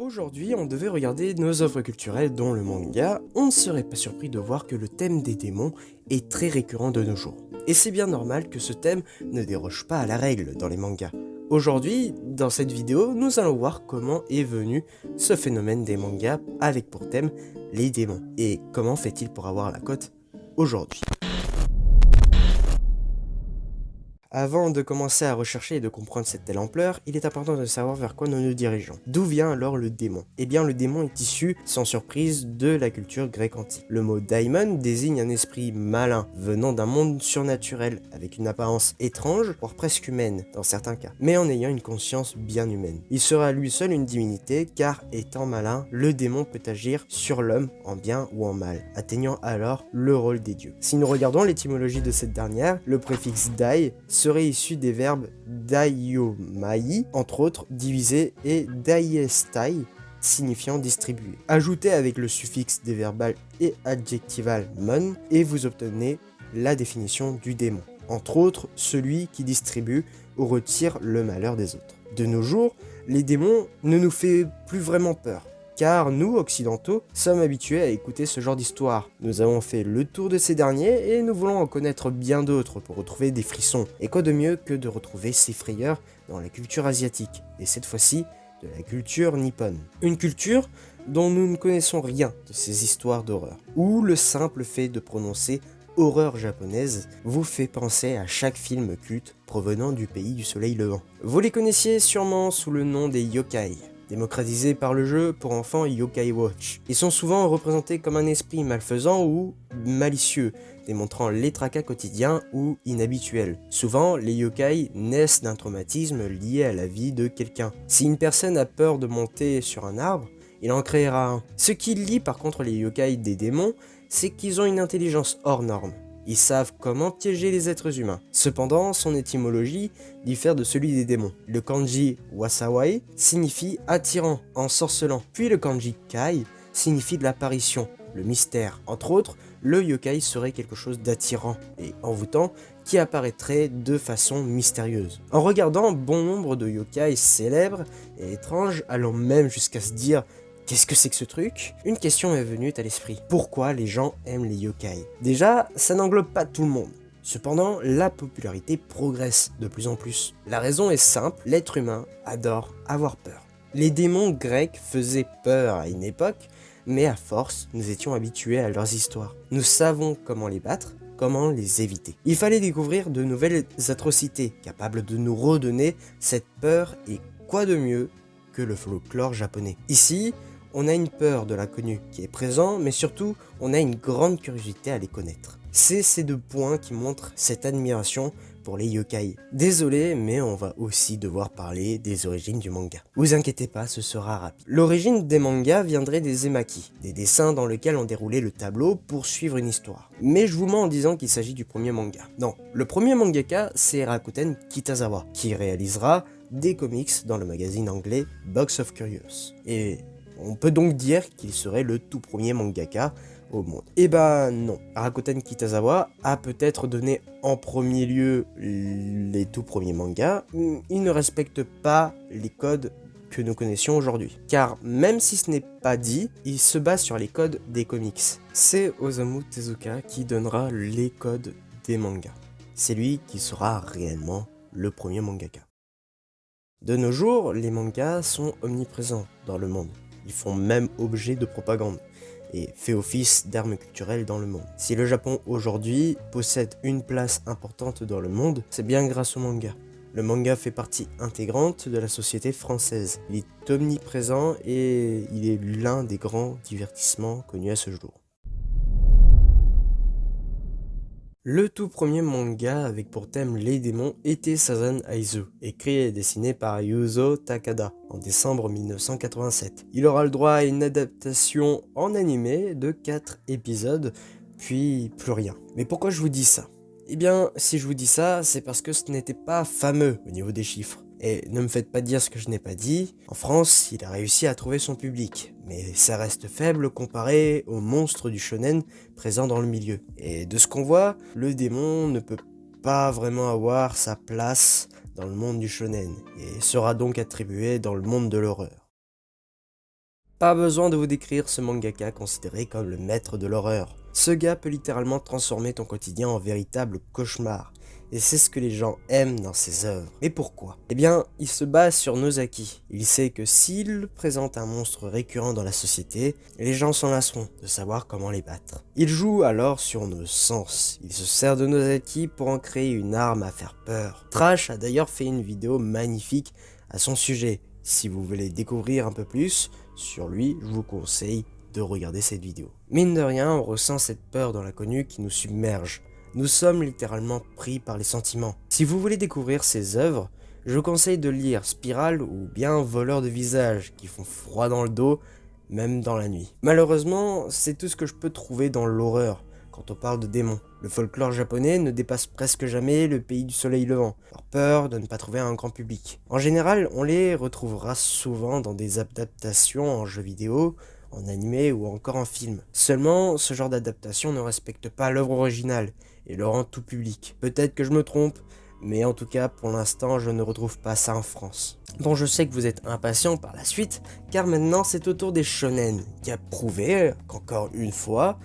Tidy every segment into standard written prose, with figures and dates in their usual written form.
Aujourd'hui, on devait regarder nos œuvres culturelles dont le manga, on ne serait pas surpris de voir que le thème des démons est très récurrent de nos jours. Et c'est bien normal que ce thème ne déroge pas à la règle dans les mangas. Aujourd'hui, dans cette vidéo, nous allons voir comment est venu ce phénomène des mangas avec pour thème les démons. Et comment fait-il pour avoir la cote aujourd'hui. Avant de commencer à rechercher et de comprendre cette telle ampleur, il est important de savoir vers quoi nous nous dirigeons. D'où vient alors le démon? Eh bien le démon est issu, sans surprise, de la culture grecque antique. Le mot daimon désigne un esprit malin, venant d'un monde surnaturel, avec une apparence étrange, voire presque humaine dans certains cas, mais en ayant une conscience bien humaine. Il sera à lui seul une divinité, car étant malin, le démon peut agir sur l'homme en bien ou en mal, atteignant alors le rôle des dieux. Si nous regardons l'étymologie de cette dernière, le préfixe dai serait issu des verbes daiomai, entre autres diviser, et daiestai, signifiant distribuer. Ajoutez avec le suffixe déverbal et adjectival mon, et vous obtenez la définition du démon. Entre autres, celui qui distribue ou retire le malheur des autres. De nos jours, les démons ne nous font plus vraiment peur. Car nous, occidentaux, sommes habitués à écouter ce genre d'histoire. Nous avons fait le tour de ces derniers et nous voulons en connaître bien d'autres pour retrouver des frissons. Et quoi de mieux que de retrouver ces frayeurs dans la culture asiatique, et cette fois-ci de la culture nippone. Une culture dont nous ne connaissons rien de ces histoires d'horreur, où le simple fait de prononcer horreur japonaise vous fait penser à chaque film culte provenant du pays du soleil levant. Vous les connaissiez sûrement sous le nom des yokai. Démocratisés par le jeu pour enfants Yokai Watch. Ils sont souvent représentés comme un esprit malfaisant ou malicieux, démontrant les tracas quotidiens ou inhabituels. Souvent, les yokai naissent d'un traumatisme lié à la vie de quelqu'un. Si une personne a peur de monter sur un arbre, il en créera un. Ce qui lie par contre les yokai des démons, c'est qu'ils ont une intelligence hors norme. Ils savent comment piéger les êtres humains. Cependant, son étymologie diffère de celui des démons. Le kanji wasawai signifie attirant, ensorcelant. Puis le kanji kai signifie de l'apparition, le mystère. Entre autres, le yokai serait quelque chose d'attirant et envoûtant qui apparaîtrait de façon mystérieuse. En regardant bon nombre de yokai célèbres et étranges, allant même jusqu'à se dire qu'est-ce que c'est que ce truc? Une question est venue à l'esprit. Pourquoi les gens aiment les yokai? Déjà, ça n'englobe pas tout le monde. Cependant, la popularité progresse de plus en plus. La raison est simple, l'être humain adore avoir peur. Les démons grecs faisaient peur à une époque, mais à force, nous étions habitués à leurs histoires. Nous savons comment les battre, comment les éviter. Il fallait découvrir de nouvelles atrocités, capables de nous redonner cette peur, et quoi de mieux que le folklore japonais. Ici, on a une peur de l'inconnu qui est présent, mais surtout, on a une grande curiosité à les connaître. C'est ces deux points qui montrent cette admiration pour les yokai. Désolé, mais on va aussi devoir parler des origines du manga. Vous inquiétez pas, ce sera rapide. L'origine des mangas viendrait des emaki, des dessins dans lesquels on déroulait le tableau pour suivre une histoire. Mais je vous mens en disant qu'il s'agit du premier manga. Non, le premier mangaka, c'est Rakuten Kitazawa, qui réalisera des comics dans le magazine anglais Box of Curious. Et on peut donc dire qu'il serait le tout premier mangaka au monde. Eh ben non, Rakuten Kitazawa a peut-être donné en premier lieu les tout premiers mangas, il ne respecte pas les codes que nous connaissions aujourd'hui. Car même si ce n'est pas dit, il se base sur les codes des comics. C'est Osamu Tezuka qui donnera les codes des mangas. C'est lui qui sera réellement le premier mangaka. De nos jours, les mangas sont omniprésents dans le monde. Ils font même objet de propagande et fait office d'armes culturelles dans le monde. Si le Japon aujourd'hui possède une place importante dans le monde, c'est bien grâce au manga. Le manga fait partie intégrante de la société française. Il est omniprésent et il est l'un des grands divertissements connus à ce jour. Le tout premier manga avec pour thème les démons était Sazan Aizu, écrit et dessiné par Yuzo Takada en décembre 1987. Il aura le droit à une adaptation en animé de 4 épisodes, puis plus rien. Mais pourquoi je vous dis ça? Eh bien, si je vous dis ça, c'est parce que ce n'était pas fameux au niveau des chiffres. Et ne me faites pas dire ce que je n'ai pas dit, en France, il a réussi à trouver son public, mais ça reste faible comparé aux monstres du shonen présents dans le milieu. Et de ce qu'on voit, le démon ne peut pas vraiment avoir sa place dans le monde du shonen, et sera donc attribué dans le monde de l'horreur. Pas besoin de vous décrire ce mangaka considéré comme le maître de l'horreur. Ce gars peut littéralement transformer ton quotidien en véritable cauchemar. Et c'est ce que les gens aiment dans ses œuvres. Mais pourquoi? Eh bien, il se base sur nos acquis. Il sait que s'il présente un monstre récurrent dans la société, les gens s'en lasseront de savoir comment les battre. Il joue alors sur nos sens. Il se sert de nos acquis pour en créer une arme à faire peur. Trash a d'ailleurs fait une vidéo magnifique à son sujet. Si vous voulez découvrir un peu plus sur lui, je vous conseille de regarder cette vidéo. Mine de rien, on ressent cette peur dans l'inconnu qui nous submerge. Nous sommes littéralement pris par les sentiments. Si vous voulez découvrir ses œuvres, je vous conseille de lire Spirale ou bien Voleur de visage, qui font froid dans le dos, même dans la nuit. Malheureusement, c'est tout ce que je peux trouver dans l'horreur quand on parle de démons. Le folklore japonais ne dépasse presque jamais le pays du soleil levant, par peur de ne pas trouver un grand public. En général, on les retrouvera souvent dans des adaptations en jeux vidéo, en animé ou encore en film. Seulement, ce genre d'adaptation ne respecte pas l'œuvre originale et le rend tout public. Peut-être que je me trompe, mais en tout cas, pour l'instant, je ne retrouve pas ça en France. Bon, je sais que vous êtes impatient par la suite, car maintenant c'est au tour des shonen, qui a prouvé qu'encore une fois,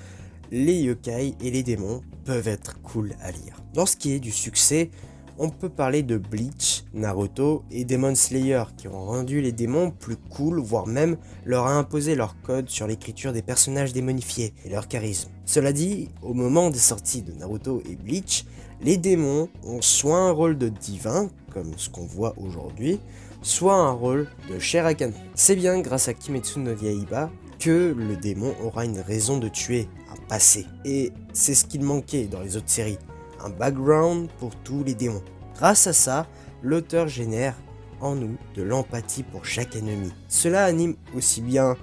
les yokai et les démons peuvent être cool à lire. Dans ce qui est du succès, on peut parler de Bleach, Naruto et Demon Slayer qui ont rendu les démons plus cool, voire même leur a imposé leur code sur l'écriture des personnages démonifiés et leur charisme. Cela dit, au moment des sorties de Naruto et Bleach, les démons ont soit un rôle de divin, comme ce qu'on voit aujourd'hui, soit un rôle de Shirakan. C'est bien grâce à Kimetsu no Yaiba que le démon aura une raison de tuer, un passé. Et c'est ce qu'il manquait dans les autres séries. Un background pour tous les démons. Grâce à ça, l'auteur génère en nous de l'empathie pour chaque ennemi. Cela anime aussi bien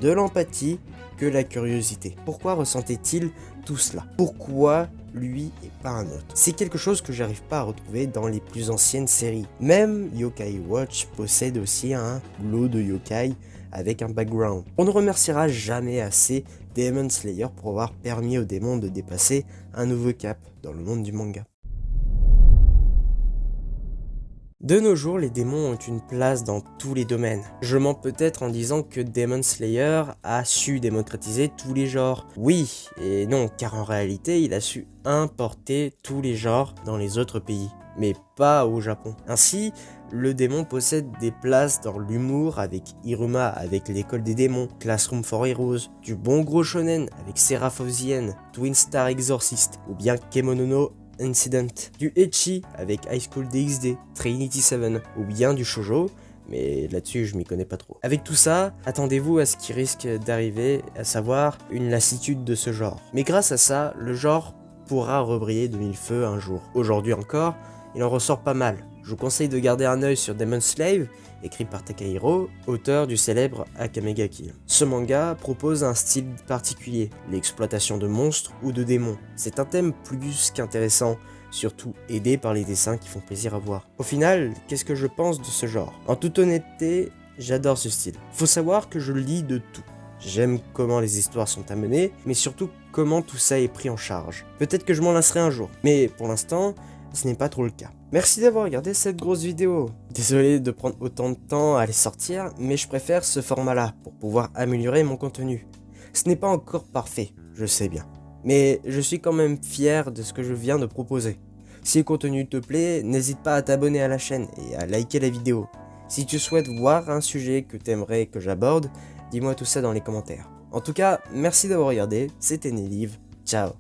de l'empathie que la curiosité. Pourquoi ressentait-il tout cela? Pourquoi lui et pas un autre? C'est quelque chose que j'arrive pas à retrouver dans les plus anciennes séries. Même Yokai Watch possède aussi un lot de yokai avec un background. On ne remerciera jamais assez Demon Slayer pour avoir permis aux démons de dépasser un nouveau cap dans le monde du manga. De nos jours, les démons ont une place dans tous les domaines. Je mens peut-être en disant que Demon Slayer a su démocratiser tous les genres. Oui et non, car en réalité, il a su importer tous les genres dans les autres pays, mais pas au Japon. Ainsi, le démon possède des places dans l'humour avec Iruma avec l'école des démons, Classroom for Heroes, du bon gros shonen avec Seraph of the End, Twin Star Exorcist ou bien Kemono no Incident, du ecchi avec High School DxD, Trinity 7 ou bien du shoujo, mais là-dessus je m'y connais pas trop. Avec tout ça, attendez-vous à ce qui risque d'arriver, à savoir une lassitude de ce genre. Mais grâce à ça, le genre pourra rebriller de mille feux un jour. Aujourd'hui encore, il en ressort pas mal. Je vous conseille de garder un œil sur Demon Slave, écrit par Takahiro, auteur du célèbre Akame ga Kill. Ce manga propose un style particulier, l'exploitation de monstres ou de démons. C'est un thème plus qu'intéressant, surtout aidé par les dessins qui font plaisir à voir. Au final, qu'est-ce que je pense de ce genre? En toute honnêteté, j'adore ce style. Faut savoir que je lis de tout. J'aime comment les histoires sont amenées, mais surtout comment tout ça est pris en charge. Peut-être que je m'en lasserai un jour, mais pour l'instant, ce n'est pas trop le cas. Merci d'avoir regardé cette grosse vidéo. Désolé de prendre autant de temps à les sortir, mais je préfère ce format-là pour pouvoir améliorer mon contenu. Ce n'est pas encore parfait, je sais bien, mais je suis quand même fier de ce que je viens de proposer. Si le contenu te plaît, n'hésite pas à t'abonner à la chaîne et à liker la vidéo. Si tu souhaites voir un sujet que tu aimerais que j'aborde, dis-moi tout ça dans les commentaires. En tout cas, merci d'avoir regardé, c'était Nelive, ciao.